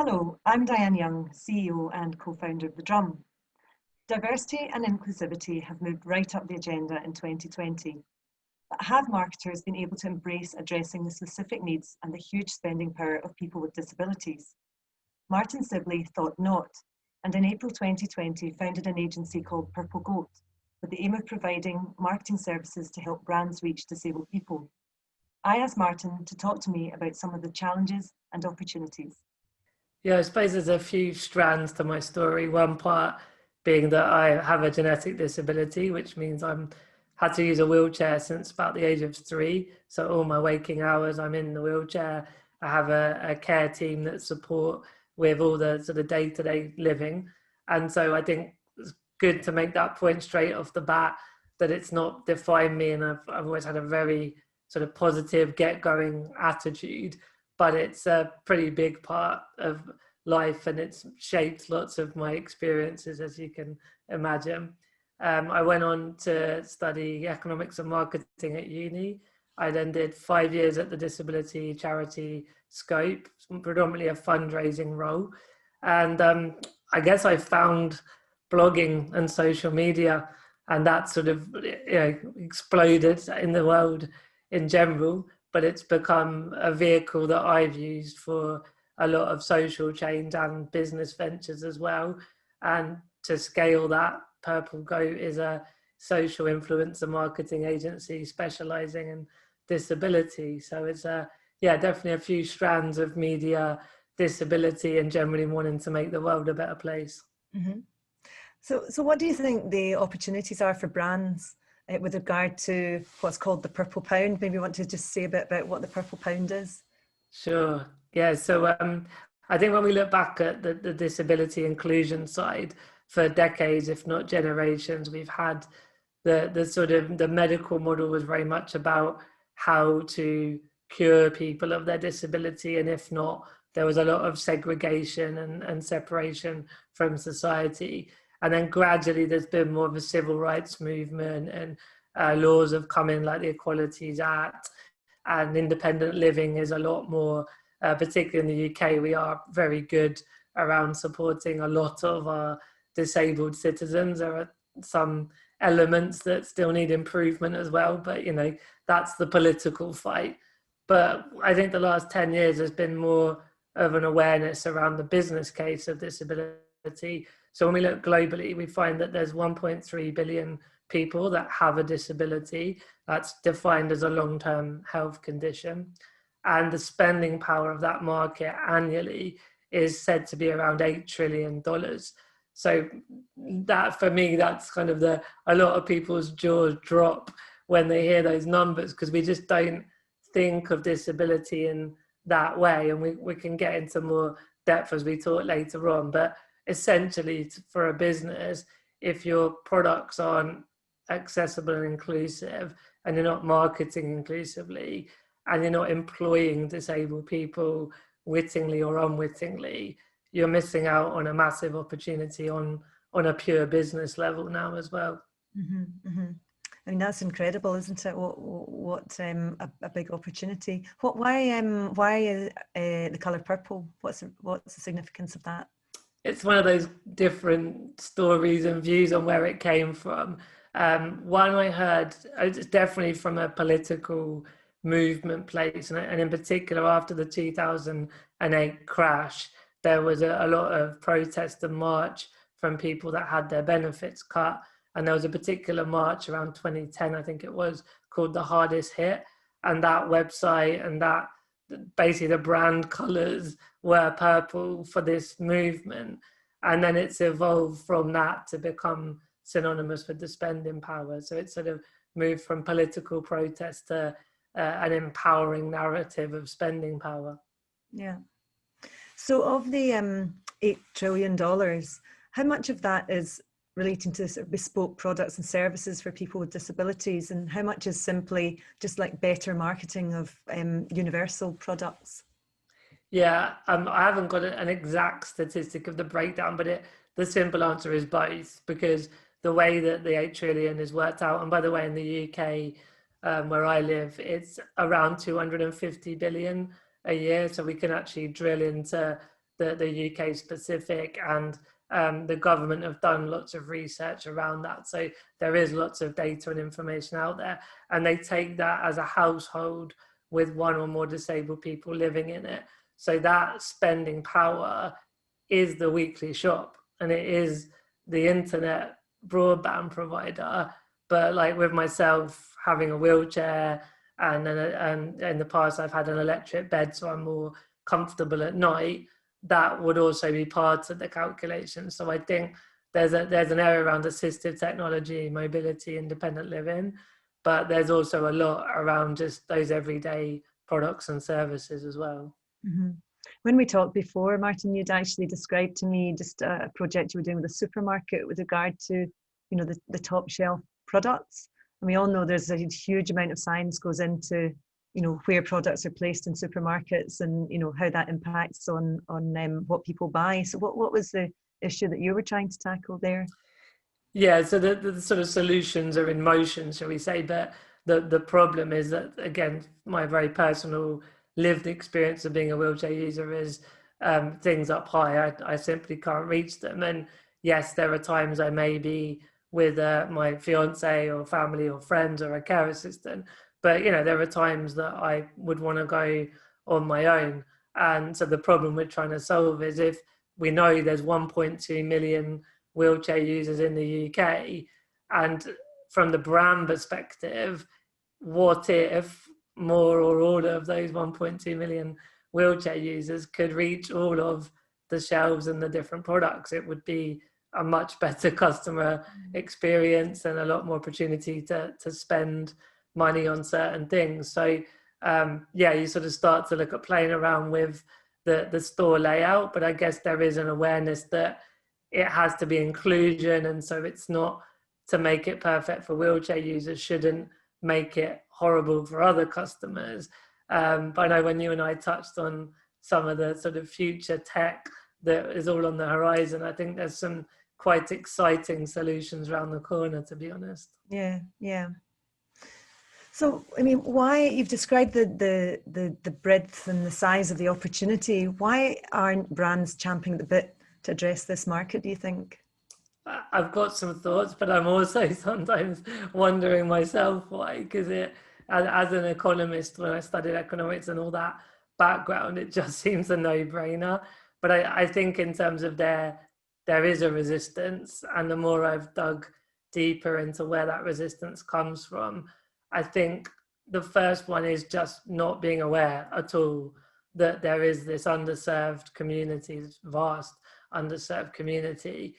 Hello, I'm Diane Young, CEO and co-founder of The Drum. Diversity and inclusivity have moved right up the agenda in 2020, but have marketers been able to embrace addressing the specific needs and the huge spending power of people with disabilities? Martin Sibley thought not, and in April 2020 founded an agency called Purple Goat, with the aim of providing marketing services to help brands reach disabled people. I asked Martin to talk to me about some of the challenges and opportunities. Yeah, I suppose there's a few strands to my story. One part being that I have a genetic disability, which means I'm had to use a wheelchair since about the age of 3. So all my waking hours, I'm in the wheelchair. I have a care team that support with all the sort of day-to-day living. And so I think it's good to make that point straight off the bat that it's not defined me. And I've always had a very sort of positive get-going attitude, but it's a pretty big part of life and it's shaped lots of my experiences, as you can imagine. I went on to study economics and marketing at uni. I then did 5 years at the disability charity Scope, predominantly a fundraising role. And I guess I found blogging and social media, and that sort of exploded in the world in general, but it's become a vehicle that I've used for a lot of social change and business ventures as well. And to scale that, Purple Goat is a social influencer marketing agency specializing in disability. So it's definitely a few strands of media, disability, and generally wanting to make the world a better place. Mm-hmm. So what do you think the opportunities are for brands with regard to what's called the Purple Pound? Maybe you want to just say a bit about what the Purple Pound is? Sure. Yeah. So I think when we look back at the disability inclusion side, for decades, if not generations, we've had the sort of the medical model was very much about how to cure people of their disability. And if not, there was a lot of segregation and separation from society. And then gradually there's been more of a civil rights movement and laws have come in like the Equalities Act, and independent living is a lot more, particularly in the UK, we are very good around supporting a lot of our disabled citizens. There are some elements that still need improvement as well, but that's the political fight. But I think the last 10 years has been more of an awareness around the business case of disability. So when we look globally, we find that there's 1.3 billion people that have a disability that's defined as a long-term health condition. And the spending power of that market annually is said to be around $8 trillion. So that, for me, that's kind of a lot of people's jaws drop when they hear those numbers, because we just don't think of disability in that way. And we can get into more depth as we talk later on. But essentially, for a business, if your products aren't accessible and inclusive, and you're not marketing inclusively, and you're not employing disabled people wittingly or unwittingly, you're missing out on a massive opportunity on a pure business level now as well. Mm-hmm, mm-hmm. I mean, that's incredible, isn't it? What a big opportunity. Why the colour purple? What's the significance of that? It's one of those different stories and views on where it came from. One I heard, it's definitely from a political movement place, and in particular after the 2008 crash, there was a lot of protest and march from people that had their benefits cut. And there was a particular march around 2010, I think it was, called The Hardest Hit. And that website and that basically the brand colours were purple for this movement. And then it's evolved from that to become synonymous with the spending power. So it's sort of moved from political protest to an empowering narrative of spending power. Yeah. So of the $8 trillion, how much of that is relating to sort of bespoke products and services for people with disabilities, and how much is simply just like better marketing of universal products? Yeah, I haven't got an exact statistic of the breakdown, but the simple answer is both, because the way that the 8 trillion is worked out, and by the way, in the UK, where I live, it's around 250 billion a year. So we can actually drill into the UK specific, and the government have done lots of research around that. So there is lots of data and information out there, and they take that as a household with one or more disabled people living in it. So that spending power is the weekly shop, and it is the internet broadband provider. But like with myself having a wheelchair, and in the past I've had an electric bed, so I'm more comfortable at night, that would also be part of the calculation. So I think there's an area around assistive technology, mobility, independent living, but there's also a lot around just those everyday products and services as well. Mm-hmm. When we talked before, Martin, you'd actually described to me just a project you were doing with a supermarket with regard to, you know, the top shelf products. And we all know there's a huge amount of science goes into, you know, where products are placed in supermarkets, and, you know, how that impacts on what people buy. So what was the issue that you were trying to tackle there? Yeah, so the sort of solutions are in motion, shall we say, but the problem is that, again, my very personal lived experience of being a wheelchair user is things up high, I simply can't reach them. And yes, there are times I may be with my fiance or family or friends or a care assistant, but, you know, there are times that I would want to go on my own. And so the problem we're trying to solve is, if we know there's 1.2 million wheelchair users in the UK, and from the brand perspective, what if more or all of those 1.2 million wheelchair users could reach all of the shelves and the different products? It would be a much better customer experience and a lot more opportunity to spend money on certain things. So yeah, you sort of start to look at playing around with the store layout, but I guess there is an awareness that it has to be inclusion, and so it's not to make it perfect for wheelchair users, shouldn't make it horrible for other customers. But I know when you and I touched on some of the sort of future tech that is all on the horizon, I think there's some quite exciting solutions around the corner, to be honest. Yeah, yeah. So, I mean, why, you've described the breadth and the size of the opportunity. Why aren't brands champing at the bit to address this market, do you think? I've got some thoughts, but I'm also sometimes wondering myself why, because as an economist, when I studied economics and all that background, it just seems a no-brainer. But I think in terms of there is a resistance, and the more I've dug deeper into where that resistance comes from, I think the first one is just not being aware at all that there is this underserved community, this vast underserved community.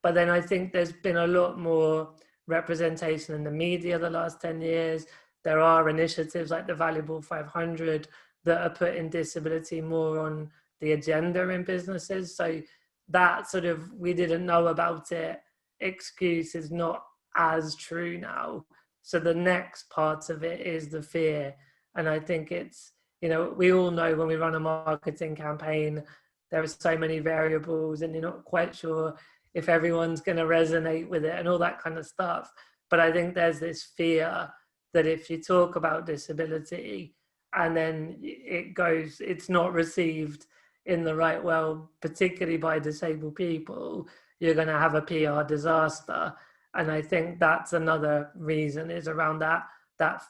But then I think there's been a lot more representation in the media the last 10 years. There are initiatives like the Valuable 500 that are putting disability more on the agenda in businesses. So that sort of "we didn't know about it" excuse is not as true now. So the next part of it is the fear. And I think it's, you know, we all know when we run a marketing campaign, there are so many variables and you're not quite sure if everyone's going to resonate with it and all that kind of stuff. But I think there's this fear that if you talk about disability and then it's not received in the right way, particularly by disabled people, you're going to have a PR disaster. And I think that's another reason, is around that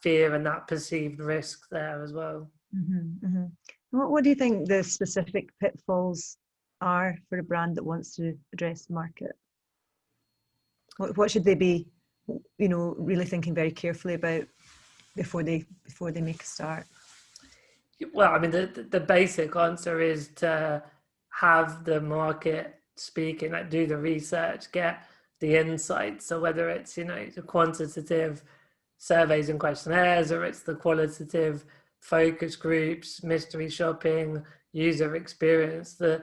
fear and that perceived risk there as well. Mm-hmm, mm-hmm. What do you think the specific pitfalls are for a brand that wants to address the market? What should they be, you know, really thinking very carefully about before they make a start? Well, I mean, the basic answer is to have the market speaking, like do the research, get the insights. So whether it's, you know, the quantitative surveys and questionnaires, or it's the qualitative focus groups, mystery shopping, user experience, the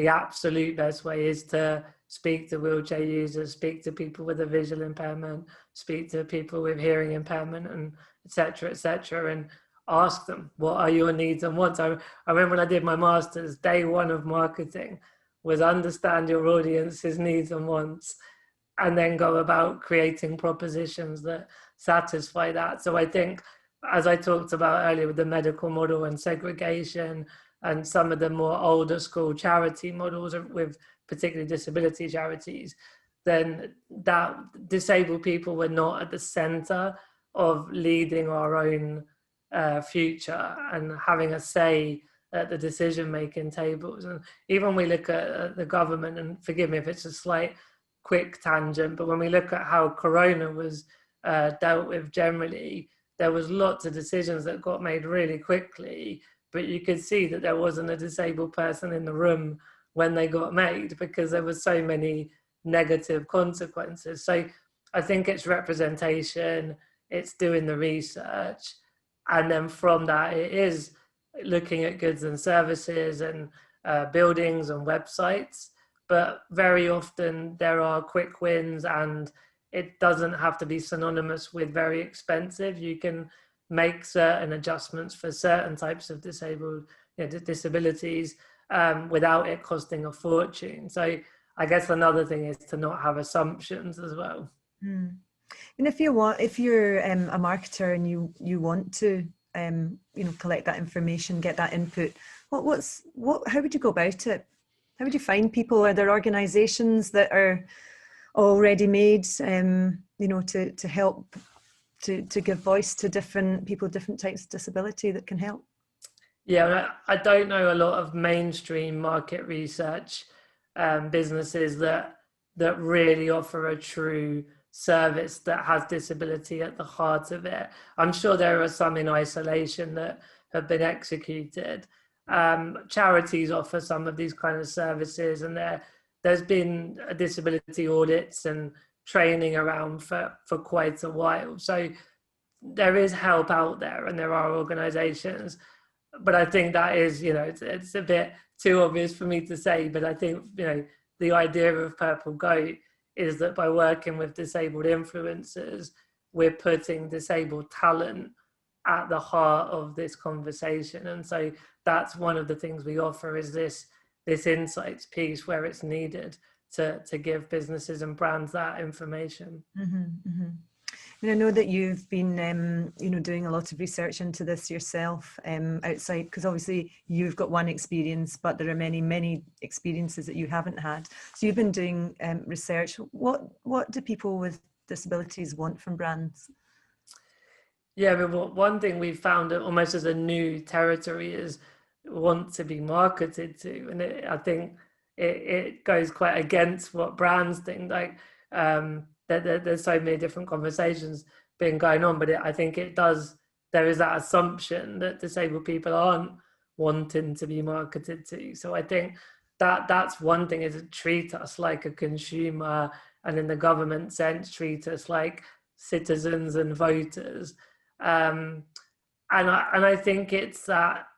absolute best way is to speak to wheelchair users, speak to people with a visual impairment, speak to people with hearing impairment, and et cetera, and ask them, what are your needs and wants? I remember when I did my master's, day one of marketing was understand your audience's needs and wants, and then go about creating propositions that satisfy that. So I think, as I talked about earlier with the medical model and segregation, and some of the more older school charity models with particularly disability charities, then that disabled people were not at the center of leading our own future and having a say at the decision-making tables. And even when we look at the government, and forgive me if it's a slight quick tangent, but when we look at how Corona was dealt with generally, there was lots of decisions that got made really quickly, but you could see that there wasn't a disabled person in the room when they got made because there were so many negative consequences. So I think it's representation, it's doing the research, and then from that it is looking at goods and services and buildings and websites. But very often there are quick wins, and it doesn't have to be synonymous with very expensive. You can make certain adjustments for certain types of disabilities without it costing a fortune. So I guess another thing is to not have assumptions as well. And if you're a marketer and you want to collect that information, get that input, how would you go about it? How would you find people? Are there organizations that are already made to help to give voice to different people, different types of disability that can help? Yeah, I don't know a lot of mainstream market research businesses that really offer a true service that has disability at the heart of it. I'm sure there are some in isolation that have been executed. Charities offer some of these kind of services, and there's been disability audits and training around for quite a while. So there is help out there, and there are organizations. But I think that is, it's a bit too obvious for me to say, but I think, the idea of Purple Goat is that by working with disabled influencers, we're putting disabled talent at the heart of this conversation. And so that's one of the things we offer, is this insights piece where it's needed to give businesses and brands that information. Mm-hmm, mm-hmm. And I know that you've been, doing a lot of research into this yourself outside, because obviously you've got one experience, but there are many, many experiences that you haven't had. So you've been doing research. What do people with disabilities want from brands? Yeah, I mean, one thing we've found almost as a new territory is want to be marketed to. And I think it goes quite against what brands think. Like, there's so many different conversations being going on, but I think there is that assumption that disabled people aren't wanting to be marketed to. So I think that's one thing, is to treat us like a consumer, and in the government sense, treat us like citizens and voters. And I think it's that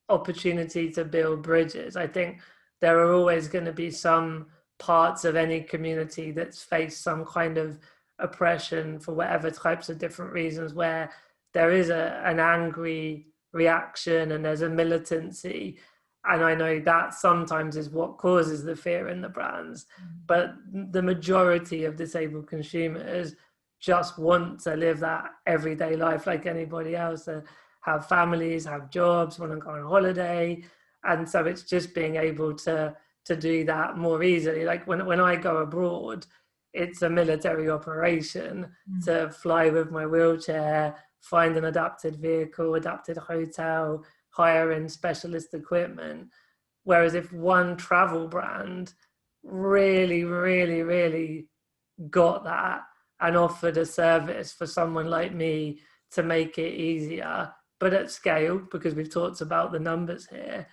opportunity to build bridges. I think there are always going to be some parts of any community that's faced some kind of oppression for whatever types of different reasons, where there is an angry reaction and there's a militancy. And I know that sometimes is what causes the fear in the brands. But the majority of disabled consumers just want to live that everyday life like anybody else, to have families, have jobs, want to go on holiday. And so it's just being able to do that more easily. Like when I go abroad, it's a military operation to fly with my wheelchair, find an adapted vehicle, adapted hotel, hire in specialist equipment. Whereas if one travel brand really, really, really got that and offered a service for someone like me to make it easier, but at scale, because we've talked about the numbers here,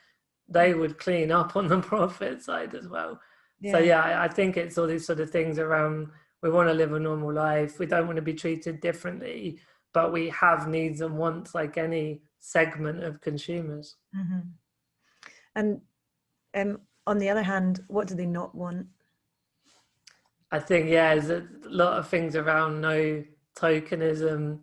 they would clean up on the profit side as well. Yeah. So yeah, I think it's all these sort of things around, we want to live a normal life, we don't want to be treated differently, but we have needs and wants like any segment of consumers. Mm-hmm. And on the other hand, what do they not want? I think, there's a lot of things around no tokenism,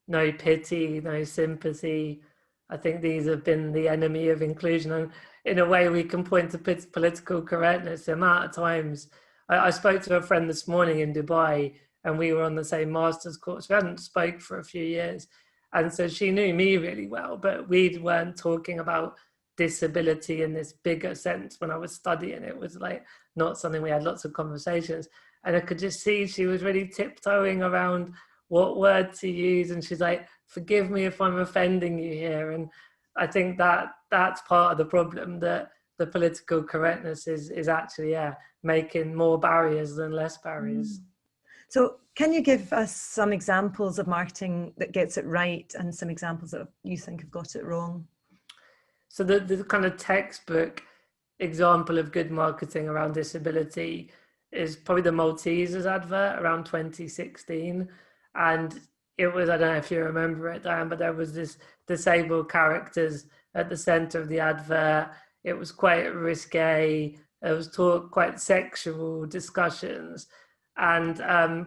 no pity, no sympathy. I think these have been the enemy of inclusion. And in a way, we can point to political correctness. The amount of times, I spoke to a friend this morning in Dubai, and we were on the same master's course. We hadn't spoke for a few years. And so she knew me really well, but we weren't talking about disability in this bigger sense when I was studying. It was like not something we had lots of conversations, and I could just see she was really tiptoeing around what word to use, and she's like, forgive me if I'm offending you here. And I think that that's part of the problem, that the political correctness is actually making more barriers than less barriers. So can you give us some examples of marketing that gets it right and some examples that you think have got it wrong? So the kind of textbook example of good marketing around disability is probably the Maltesers advert around 2016. And it was, I don't know if you remember it, Diane, but there was this disabled characters at the center of the advert. It was quite risque. It was quite sexual discussions. And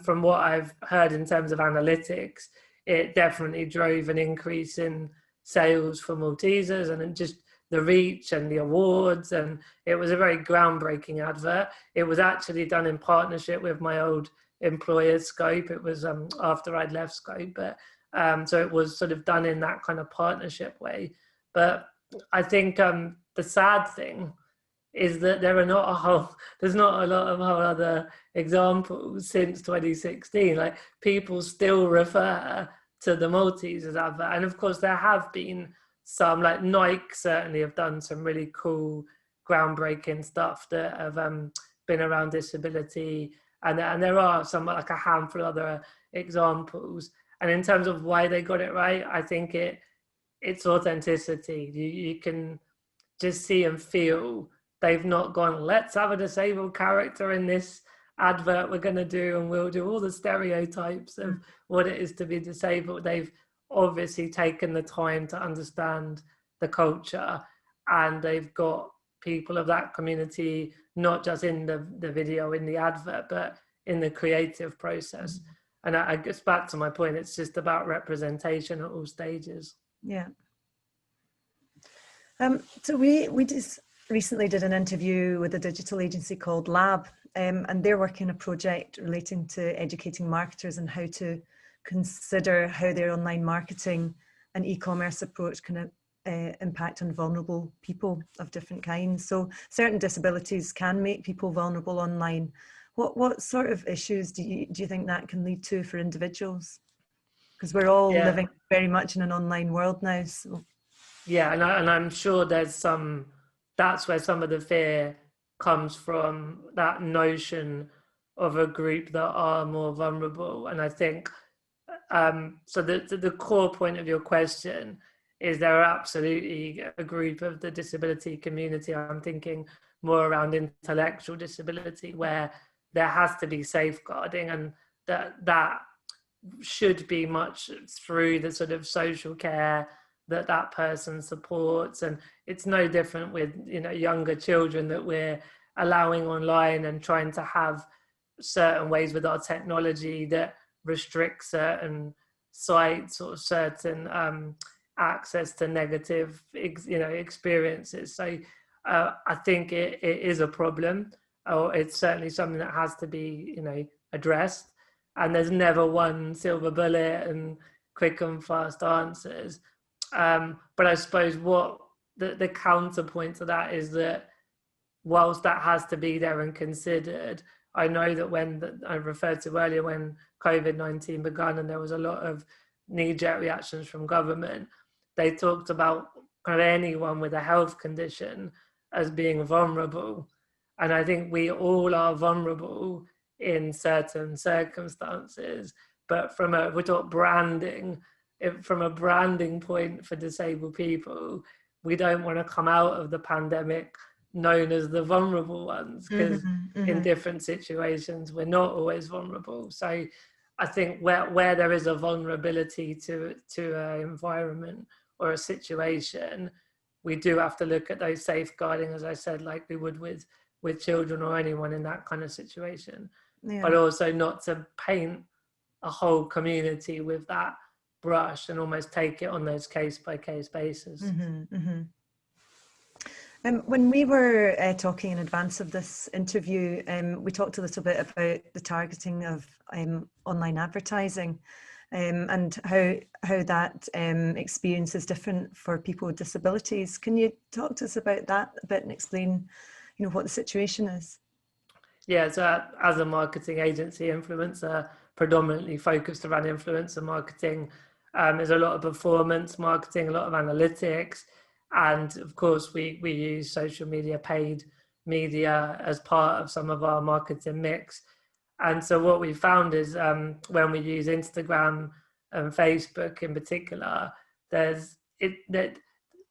from what I've heard in terms of analytics, it definitely drove an increase in sales for Maltesers, and just the reach and the awards. And it was a very groundbreaking advert. It was actually done in partnership with my old employer, Scope. It was after I'd left Scope, but so it was sort of done in that kind of partnership way. But I think the sad thing is that there's not a lot of other examples since 2016. Like, people still refer to the Maltesers advert, and of course there have been some, like Nike certainly have done some really cool, groundbreaking stuff that have been around disability, and there are some, like a handful of other examples. And in terms of why they got it right, I think it's authenticity. You can just see and feel they've not gone, let's have a disabled character in this advert we're going to do, and we'll do all the stereotypes of what it is to be disabled. They've obviously taken the time to understand the culture, and they've got people of that community, not just in the video, in the advert, but in the creative process. And I guess back to my point, it's just about representation at all stages. Yeah. So we just recently did an interview with a digital agency called Lab, and they're working on a project relating to educating marketers and how to consider how their online marketing and e-commerce approach can impact on vulnerable people of different kinds. So certain disabilities can make people vulnerable online. What sort of issues do you think that can lead to for individuals? Because we're all living very much in an online world now. So. Yeah, and I'm sure that's where some of the fear comes from, that notion of a group that are more vulnerable. And I think, so the core point of your question is there are absolutely a group of the disability community, I'm thinking more around intellectual disability, where there has to be safeguarding, and that should be much through the sort of social care that person supports. And it's no different with, younger children that we're allowing online and trying to have certain ways with our technology that restrict certain sites or certain access to negative experiences. So I think it is a problem, or it's certainly something that has to be addressed, and there's never one silver bullet and quick and fast answers. But I suppose what the counterpoint to that is that whilst that has to be there and considered, I know that when I referred to earlier, when COVID-19 began and there was a lot of knee-jerk reactions from government, they talked about kind of anyone with a health condition as being vulnerable. And I think we all are vulnerable in certain circumstances, but we talk branding, from a branding point for disabled people, we don't want to come out of the pandemic known as the vulnerable ones, because in different situations we're not always vulnerable. So I think where there is a vulnerability to an environment or a situation, we do have to look at those safeguarding, as I said, like we would with children or anyone in that kind of situation. But also not to paint a whole community with that brush and almost take it on those case-by-case basis. When we were talking in advance of this interview, we talked a little bit about the targeting of online advertising. and how that experience is different for people with disabilities. Can you talk to us about that a bit and explain, what the situation is? Yeah, so as a marketing agency, influencer predominantly focused around influencer marketing. There's a lot of performance marketing, a lot of analytics, and of course we use social media, paid media as part of some of our marketing mix. And so what we found is when we use Instagram and Facebook in particular, that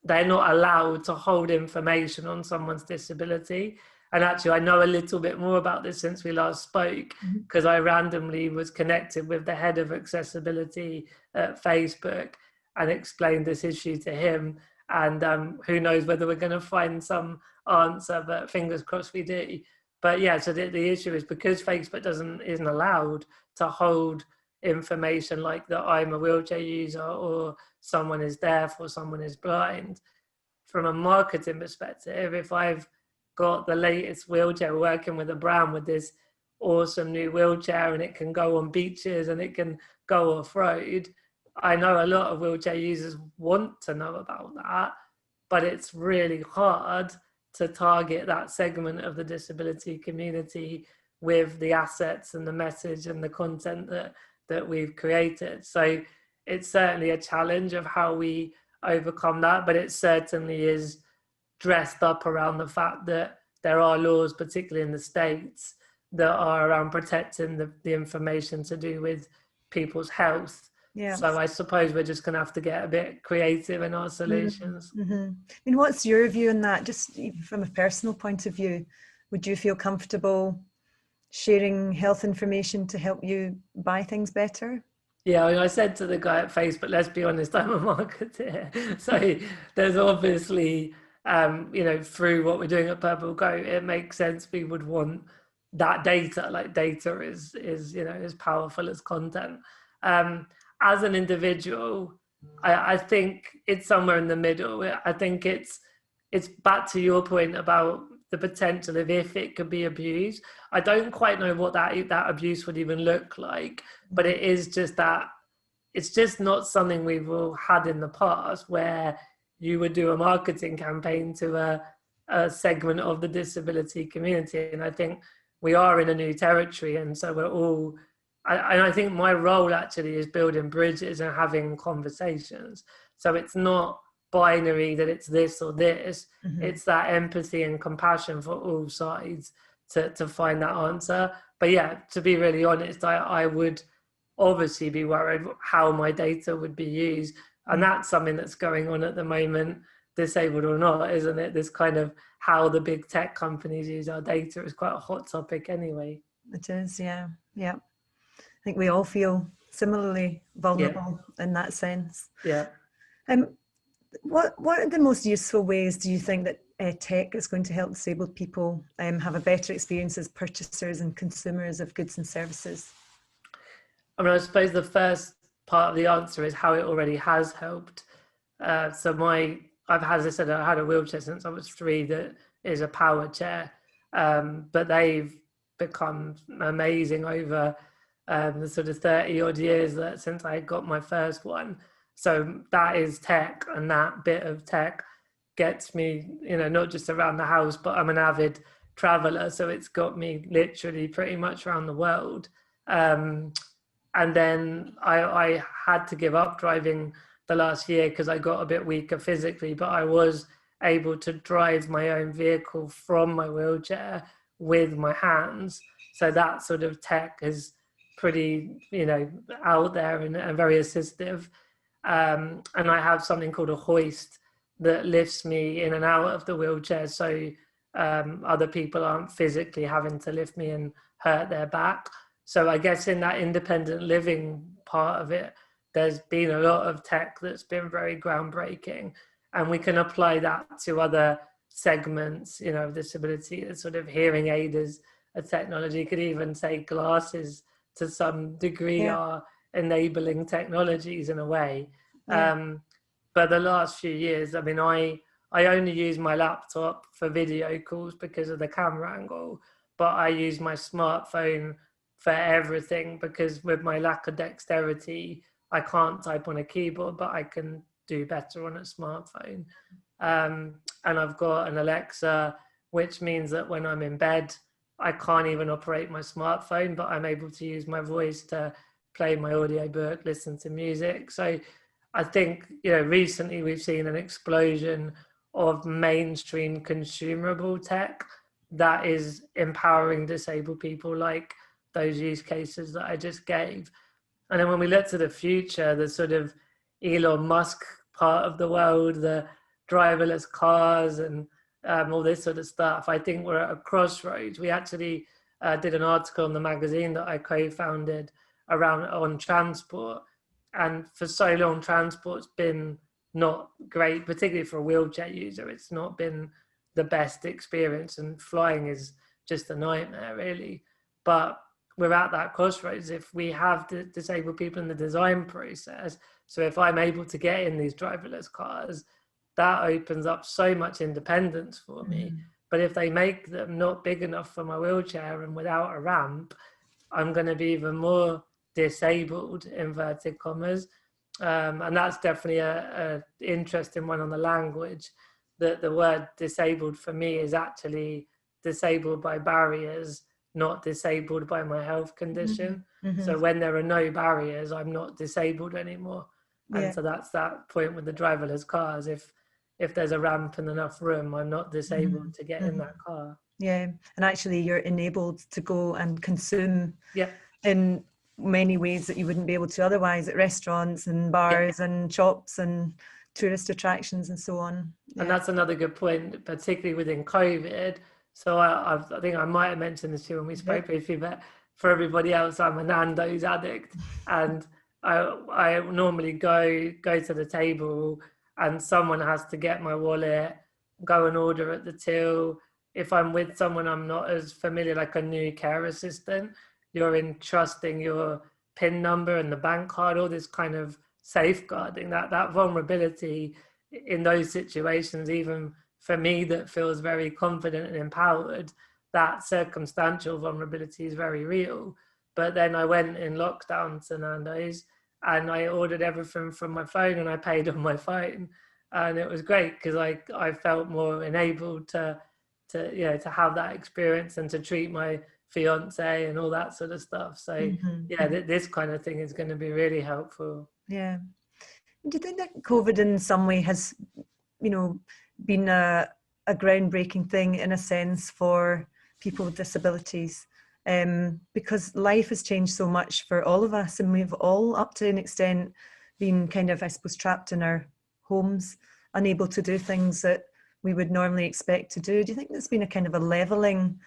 they're not allowed to hold information on someone's disability. And actually, I know a little bit more about this since we last spoke, because I randomly was connected with the head of accessibility at Facebook and explained this issue to him. And who knows whether we're going to find some answer, but fingers crossed we do. But yeah, so the issue is because Facebook isn't allowed to hold information like that I'm a wheelchair user or someone is deaf or someone is blind. From a marketing perspective, if I've got the latest wheelchair, working with a brand with this awesome new wheelchair and it can go on beaches and it can go off-road, I know a lot of wheelchair users want to know about that, but it's really hard to target that segment of the disability community with the assets and the message and the content that we've created. So it's certainly a challenge of how we overcome that, but it certainly is dressed up around the fact that there are laws, particularly in the States, that are around protecting the information to do with people's health. Yeah. So I suppose we're just going to have to get a bit creative in our solutions. I mean, what's your view on that? Just from a personal point of view, would you feel comfortable sharing health information to help you buy things better? Yeah, I said to the guy at Facebook, let's be honest, I'm a marketer. So there's obviously, through what we're doing at Purple Go, it makes sense we would want that data. Like data is as powerful as content. As an individual, I think it's somewhere in the middle. I think it's back to your point about the potential of if it could be abused. I don't quite know what that abuse would even look like, but it is just that it's just not something we've all had in the past, where you would do a marketing campaign to a segment of the disability community. And I think we are in a new territory, and so we're all, I think my role actually is building bridges and having conversations. So it's not binary that it's this or this. It's that empathy and compassion for all sides to find that answer. But yeah, to be really honest, I would obviously be worried how my data would be used. And that's something that's going on at the moment, disabled or not, isn't it? This kind of how the big tech companies use our data is quite a hot topic anyway. It is, yeah. I think we all feel similarly vulnerable in that sense. Yeah. What are the most useful ways do you think that tech is going to help disabled people have a better experience as purchasers and consumers of goods and services? I mean, I suppose the first part of the answer is how it already has helped. I've had, as I said, I had a wheelchair since I was 3 that is a power chair, but they've become amazing over the sort of 30 odd years since I got my first one. So that is tech, and that bit of tech gets me, not just around the house, but I'm an avid traveler, so it's got me literally pretty much around the world. And then I had to give up driving the last year because I got a bit weaker physically, but I was able to drive my own vehicle from my wheelchair with my hands. So that sort of tech is pretty, out there and very assistive. And I have something called a hoist that lifts me in and out of the wheelchair, so other people aren't physically having to lift me and hurt their back. So I guess in that independent living part of it, there's been a lot of tech that's been very groundbreaking, and we can apply that to other segments, of disability. The sort of hearing aid is a technology, could even say glasses to some degree are enabling technologies in a way. But the last few years, I mean, I only use my laptop for video calls because of the camera angle, but I use my smartphone for everything because with my lack of dexterity, I can't type on a keyboard, but I can do better on a smartphone. And I've got an Alexa, which means that when I'm in bed, I can't even operate my smartphone, but I'm able to use my voice to play my audiobook, listen to music. So I think, recently we've seen an explosion of mainstream consumable tech that is empowering disabled people, like those use cases that I just gave. And then when we look to the future, the sort of Elon Musk part of the world, the driverless cars and all this sort of stuff, I think we're at a crossroads. We actually did an article in the magazine that I co-founded on transport. And for so long, transport's been not great, particularly for a wheelchair user. It's not been the best experience, and flying is just a nightmare, really. But we're at that crossroads. If we have disabled people in the design process, so if I'm able to get in these driverless cars, that opens up so much independence for me. But if they make them not big enough for my wheelchair and without a ramp, I'm going to be even more disabled, inverted commas. And that's definitely a interesting one on the language. That the word disabled for me is actually disabled by barriers, not disabled by my health condition. So when there are no barriers, I'm not disabled anymore. And so that's that point with the driverless cars. If there's a ramp and enough room, I'm not disabled to get in that car. Yeah, and actually you're enabled to go and consume Yeah. in many ways that you wouldn't be able to otherwise, at restaurants and bars and shops and tourist attractions and so on. And that's another good point, particularly within COVID. So I think I might have mentioned this to you when we spoke briefly, but for everybody else, I'm a Nando's addict, and I normally go to the table and someone has to get my wallet, go and order at the till. If I'm with someone I'm not as familiar, like a new care assistant, you're entrusting your PIN number and the bank card, all this kind of safeguarding, that vulnerability in those situations, even for me that feels very confident and empowered, that circumstantial vulnerability is very real. But then I went in lockdown to Nando's and I ordered everything from my phone and I paid on my phone. And it was great because I felt more enabled to have that experience and to treat my fiance and all that sort of stuff. So this kind of thing is going to be really helpful. Yeah. Do you think that COVID in some way has, been a groundbreaking thing in a sense for people with disabilities? Because life has changed so much for all of us, and we've all, up to an extent, been kind of, I suppose, trapped in our homes, unable to do things that we would normally expect to do. Do you think there's been a kind of a leveling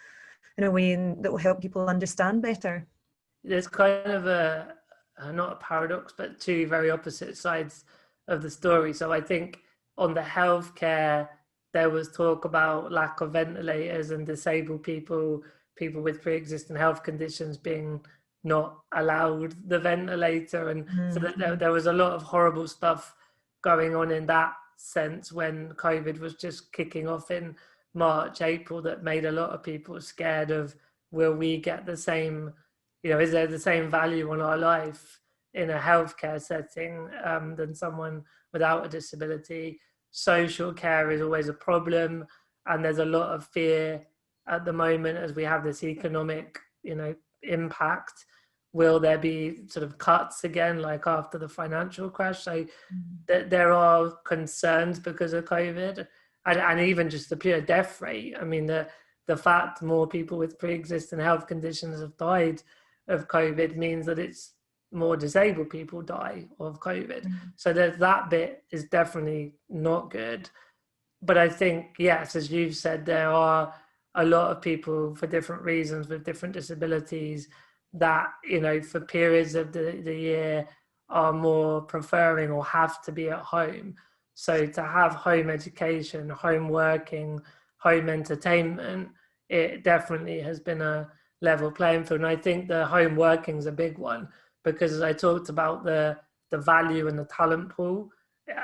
in a way that will help people understand better? There's kind of not a paradox, but two very opposite sides of the story. So I think on the healthcare, there was talk about lack of ventilators and disabled people with pre-existing health conditions being not allowed the ventilator. And so there was a lot of horrible stuff going on in that sense when COVID was just kicking off in March, April, that made a lot of people scared of, will we get the same, is there the same value on our life in a healthcare setting than someone without a disability? Social care is always a problem, and there's a lot of fear at the moment as we have this economic, impact. Will there be sort of cuts again, like after the financial crash? So there are concerns because of COVID, and even just the pure death rate. I mean, the fact more people with pre-existing health conditions have died of COVID means that it's more disabled people die of COVID. So that bit is definitely not good. But I think, yes, as you've said, there are a lot of people for different reasons with different disabilities that, for periods of the year are more preferring or have to be at home. So to have home education, home working, home entertainment, it definitely has been a level playing field. And I think the home working is a big one, because as I talked about the value and the talent pool,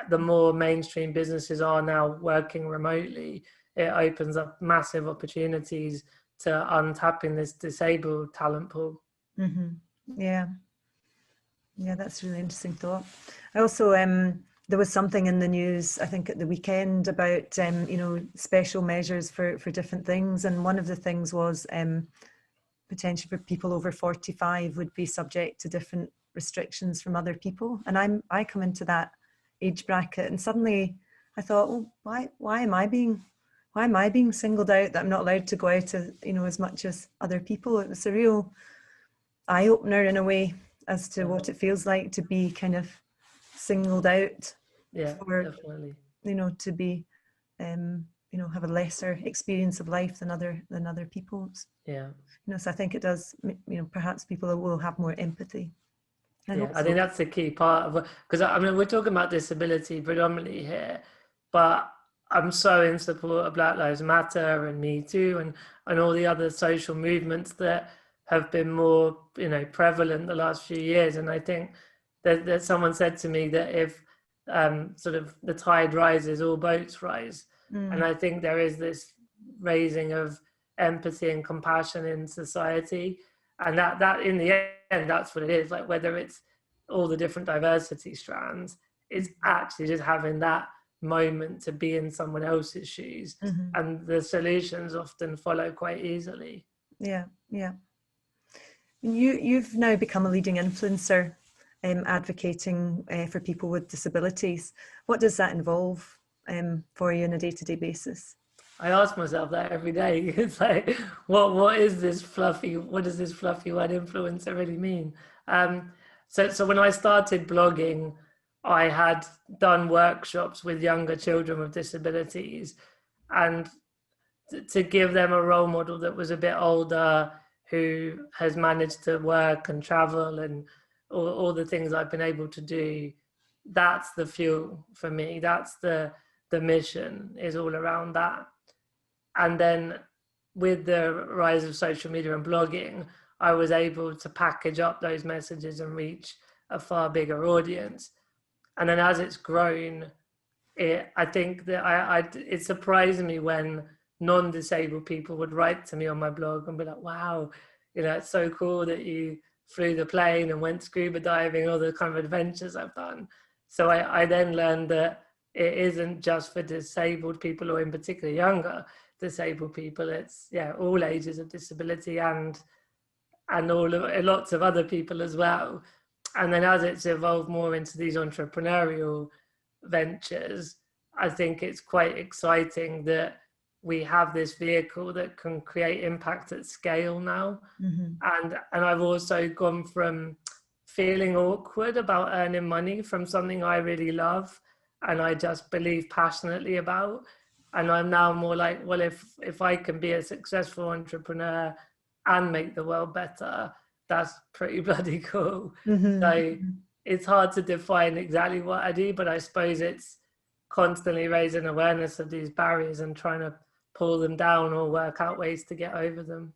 the more mainstream businesses are now working remotely, it opens up massive opportunities to untapping this disabled talent pool. Yeah. Yeah, that's a really interesting thought. I also, there was something in the news, I think at the weekend, about, you know, special measures for different things. And one of the things was potentially for people over 45 would be subject to different restrictions from other people. And I come into that age bracket, and suddenly I thought, well, why am I being singled out, that I'm not allowed to go out, you know, as much as other people? It was a real eye opener in a way as to what it feels like to be kind of singled out. Yeah, for, definitely. you know, to be, you know, have a lesser experience of life than other people's. Yeah. You know, so I think it does, you know, perhaps people will have more empathy. I think that's the key part of, because I mean, we're talking about disability predominantly here, but I'm so in support of Black Lives Matter and Me Too and all the other social movements that have been more, you know, prevalent the last few years. And I think that someone said to me that if sort of the tide rises, all boats rise. And I think there is this raising of empathy and compassion in society, and that in the end, that's what it is. Like, whether it's all the different diversity strands, it's actually just having that moment to be in someone else's shoes, and the solutions often follow quite easily. Yeah. You've now become a leading influencer, advocating for people with disabilities. What does that involve for you on a day-to-day basis? I ask myself that every day. It's like, what is this fluffy? What does this fluffy word influencer really mean? So when I started blogging, I had done workshops with younger children with disabilities, and to give them a role model that was a bit older, who has managed to work and travel and all the things I've been able to do. That's the fuel for me. That's the mission, is all around that. And then with the rise of social media and blogging, I was able to package up those messages and reach a far bigger audience. And then as it's grown, I think that it surprised me when non-disabled people would write to me on my blog and be like, wow, you know, it's so cool that you flew the plane and went scuba diving, all the kind of adventures I've done. So I then learned that it isn't just for disabled people, or in particular younger disabled people. It's all ages of disability and lots of other people as well. And then as it's evolved more into these entrepreneurial ventures, I think it's quite exciting that we have this vehicle that can create impact at scale now. And I've also gone from feeling awkward about earning money from something I really love and I just believe passionately about, and I'm now more like, well, if I can be a successful entrepreneur and make the world better, that's pretty bloody cool. So it's hard to define exactly what I do, but I suppose it's constantly raising awareness of these barriers and trying to pull them down or work out ways to get over them.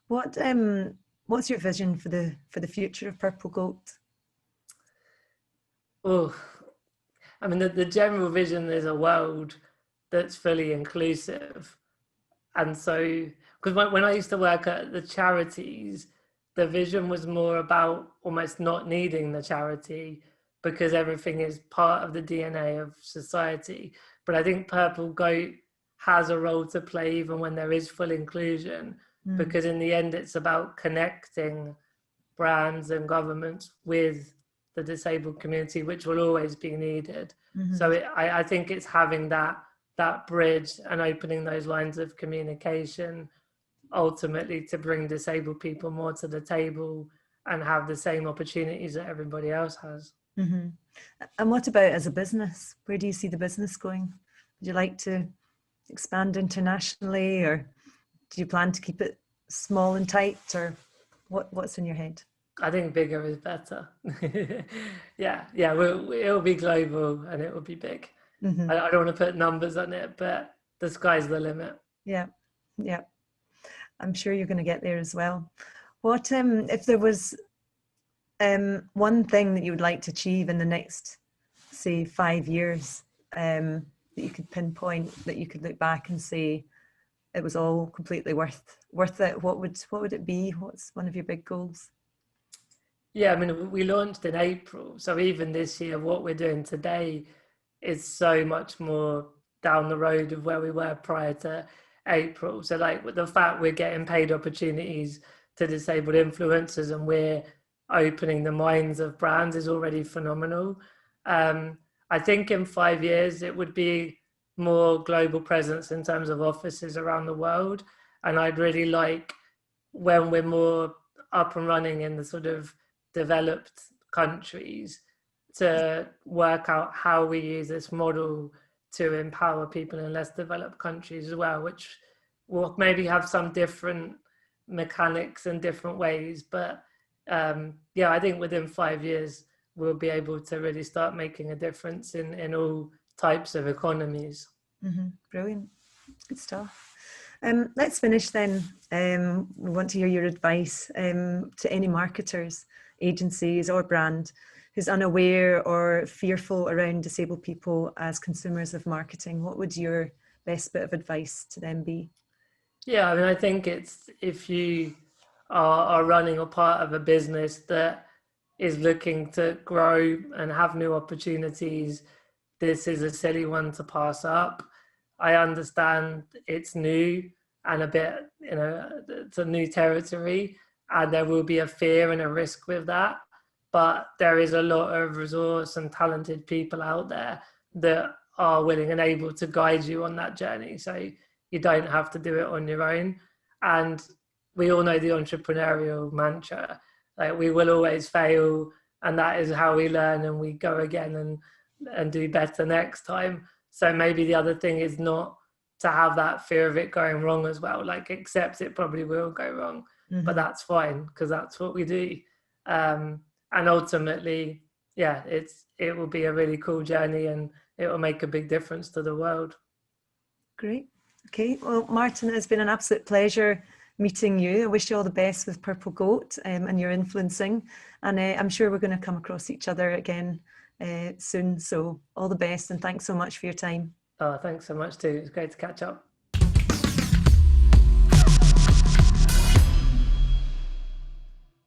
What's your vision for the future of Purple Goat? Oh, I mean, the general vision is a world that's fully inclusive. And so, because when I used to work at the charities, the vision was more about almost not needing the charity because everything is part of the DNA of society. But I think Purple Goat has a role to play even when there is full inclusion, because in the end, it's about connecting brands and governments with the disabled community, which will always be needed. So I think it's having that bridge and opening those lines of communication ultimately to bring disabled people more to the table and have the same opportunities that everybody else has. And what about as a business? Where do you see the business going? Would you like to expand internationally, or do you plan to keep it small and tight, or what's in your head? I think bigger is better. It'll be global and it will be big. I don't want to put numbers on it, but the sky's the limit. Yeah. I'm sure you're going to get there as well. What if there was one thing that you would like to achieve in the next, say, 5 years, that you could pinpoint, that you could look back and say it was all completely worth it? What would it be? What's one of your big goals? Yeah, I mean, we launched in April. So even this year, what we're doing today is so much more down the road of where we were prior to April. So like with the fact we're getting paid opportunities to disabled influencers and we're opening the minds of brands is already phenomenal. I think in 5 years, it would be more global presence in terms of offices around the world. And I'd really like when we're more up and running in the sort of developed countries to work out how we use this model to empower people in less developed countries as well, which will maybe have some different mechanics and different ways. But yeah, I think within 5 years, we'll be able to really start making a difference in all types of economies. Mm-hmm. Brilliant. Good stuff. Let's finish then. We want to hear your advice to any marketers, agencies or brand who's unaware or fearful around disabled people as consumers of marketing. What would your best bit of advice to them be? Yeah, I mean, I think it's if you are running a part of a business that is looking to grow and have new opportunities, this is a silly one to pass up. I understand it's new and a bit, it's a new territory, and there will be a fear and a risk with that. But there is a lot of resource and talented people out there that are willing and able to guide you on that journey. So you don't have to do it on your own. And we all know the entrepreneurial mantra, like we will always fail, and that is how we learn and we go again and do better next time. So maybe the other thing is not to have that fear of it going wrong as well, like accept it probably will go wrong, but that's fine because that's what we do. And ultimately, yeah, it will be a really cool journey and it will make a big difference to the world. Great. Okay. Well, Martin, it's been an absolute pleasure meeting you. I wish you all the best with Purple Goat and your influencing. And I'm sure we're going to come across each other again soon. So all the best and thanks so much for your time. Oh, thanks so much too. It's great to catch up.